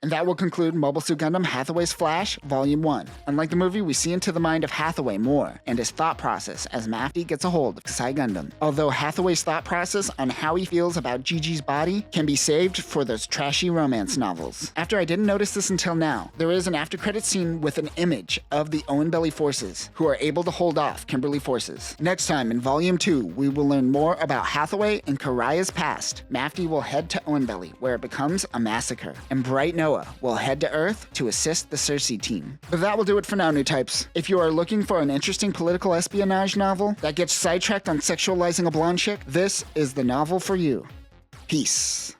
And that will conclude Mobile Suit Gundam Hathaway's Flash, Volume 1. Unlike the movie, we see into the mind of Hathaway more, and his thought process as Mafty gets a hold of Kasai Gundam. Although Hathaway's thought process on how he feels about Gigi's body can be saved for those trashy romance novels. After I didn't notice this until now, there is an after-credit scene with an image of the Owen Belly forces, who are able to hold off Kimberly forces. Next time, in Volume 2, we will learn more about Hathaway and Kariah's past. Mafty will head to Owen Belly, where it becomes a massacre, and Bright Noah will head to Earth to assist the Cersei team. But that will do it for now, new types. If you are looking for an interesting political espionage novel that gets sidetracked on sexualizing a blonde chick, this is the novel for you. Peace.